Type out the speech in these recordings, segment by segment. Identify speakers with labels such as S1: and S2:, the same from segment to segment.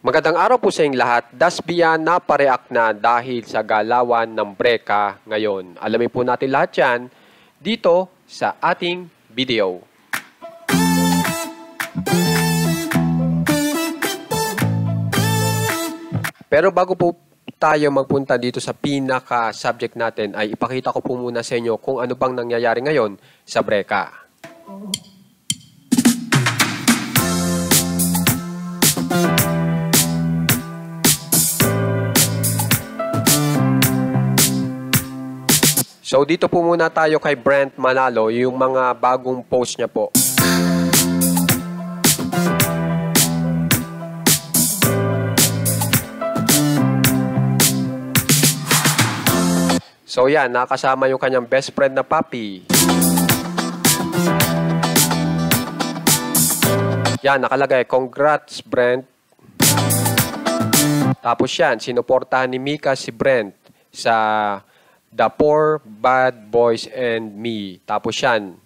S1: Magandang araw po sa inyong lahat. Dasbia na pareak na dahil sa galawan ng Breka ngayon. Alamin po natin lahat yan dito sa ating video. Pero bago po tayo magpunta dito sa pinaka-subject natin ay ipakita ko po muna sa inyo kung ano bang nangyayari ngayon sa Breka. So dito po muna tayo kay Brent Manalo, yung mga bagong post niya po. So yan, nakasama yung kanyang best friend na puppy. Yan, nakalagay, congrats Brent. Tapos yan, sinuportahan ni Mika si Brent sa The Poor, Bad Boys and Me. Tapos yan,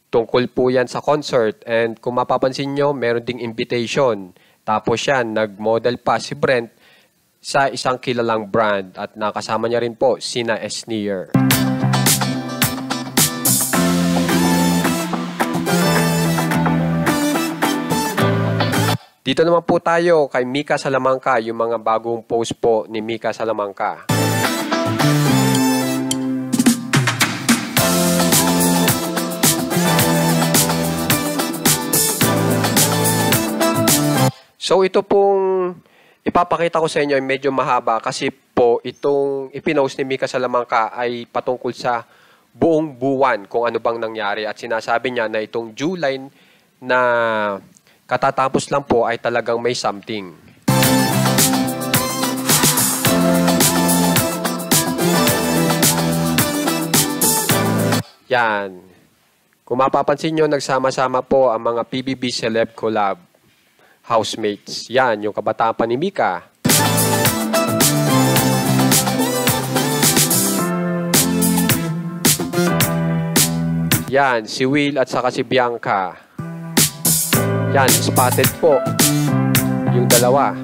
S1: tungkol po yan sa concert. And kung mapapansin nyo, meron ding invitation. Tapos yan, nag-model pa si Brent sa isang kilalang brand. At nakasama niya rin po, sina Sneer. Dito naman po tayo kay Mika Salamanca, yung mga bagong post po ni Mika Salamanca. So ito pong ipapakita ko sa inyo ay medyo mahaba kasi po itong ipinost ni Mika Salamanca ay patungkol sa buong buwan kung ano bang nangyari. At sinasabi niya na itong July na katatapos lang po ay talagang may something. Yan. Kung mapapansin nyo, nagsama-sama po ang mga PBB Celeb Collab housemates. Yan, yung kabataan pa ni Mika. Yan, si Will at saka si Bianca. Yan, spotted po. Yung dalawa.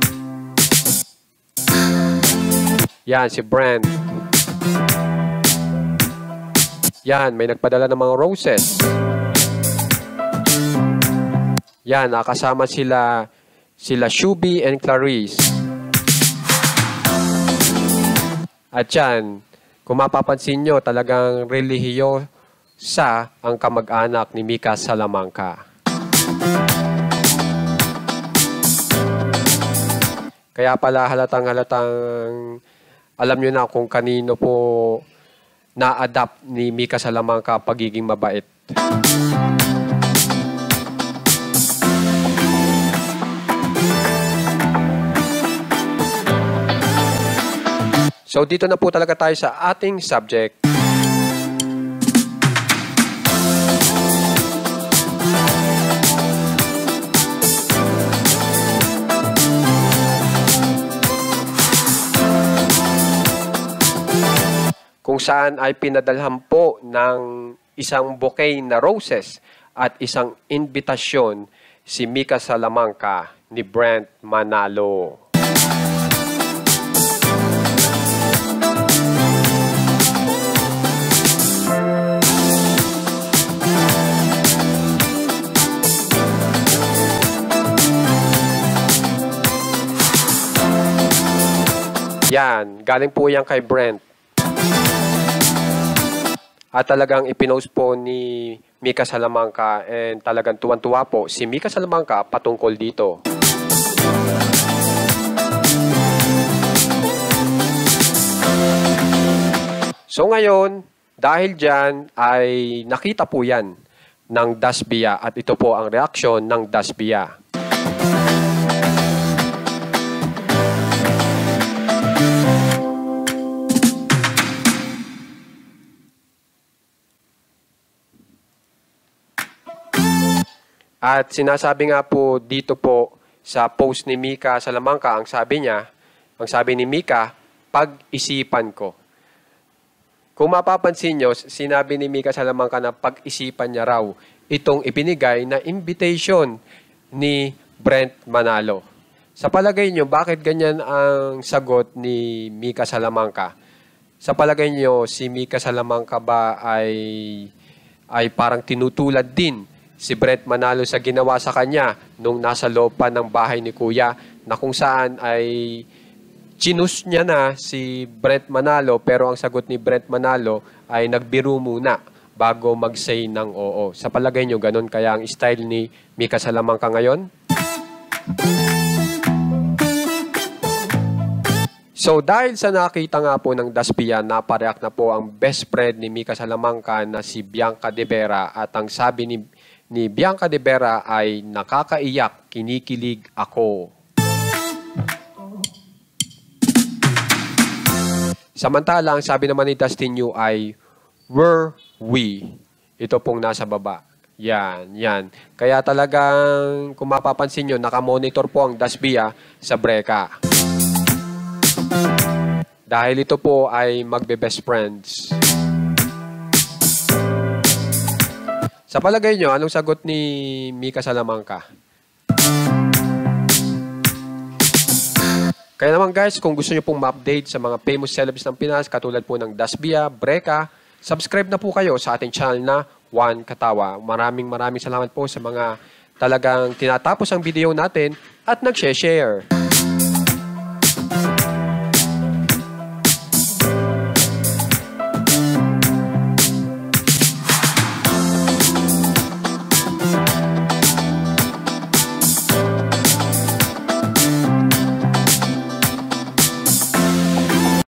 S1: Yan, si Brent. Yan, may nagpadala ng mga roses. Yan, nakasama sila Shubi and Clarice. At yan, kung mapapansin nyo, talagang relihiyosa ang kamag-anak ni Mika Salamanca. Kaya pala halatang alam nyo na kung kanino po na-adapt ni Mika Salamanca pagiging mabait. So dito na po talaga tayo sa ating subject. Kung saan ay pinadalhan po ng isang bouquet na roses at isang invitasyon si Mika Salamanca ni Brent Manalo. Yan, galing po yan kay Brent. At talagang ipinost po ni Mika Salamanca and talagang tuwan-tuwa po si Mika Salamanca patungkol dito. So ngayon, dahil dyan ay nakita po yan ng Dasbia at ito po ang reaksyon ng Dasbia. At sinasabi nga po dito po sa post ni Mika Salamanca, ang sabi ni Mika, pag-isipan ko. Kung mapapansin nyo, sinabi ni Mika Salamanca na pag-isipan niya raw itong ibinigay na invitation ni Brent Manalo. Sa palagay nyo, bakit ganyan ang sagot ni Mika Salamanca? Sa palagay nyo, si Mika Salamanca ba ay parang tinutulad din si Brent Manalo sa ginawa sa kanya nung nasa loob pa ng bahay ni Kuya, na kung saan ay chinus niya na si Brent Manalo, pero ang sagot ni Brent Manalo ay nagbiro muna bago mag-say ng oo. Sa palagay nyo, ganun kaya ang style ni Mika Salamanca ngayon? So dahil sa nakita nga po ng Daspia, napareact na po ang best friend ni Mika Salamanca na si Bianca De Vera, at ang sabi ni Bianca De Vera ay nakakaiyak, kinikilig ako. Samantala, ang sabi naman ni Dustin Yu ay were we. Ito pong nasa baba. Yan. Kaya talagang kung mapapansin nyo, nakamonitor po ang Daspia sa Breka. Dahil ito po ay magbe-best friends. Sa palagay nyo, anong sagot ni Mika Salamanca? Kaya naman guys, kung gusto nyo pong ma-update sa mga famous celebs ng Pinas, katulad po ng Daspia, Breka, subscribe na po kayo sa ating channel na Juan Katawa. Maraming salamat po sa mga talagang tinatapos ang video natin at nag-share.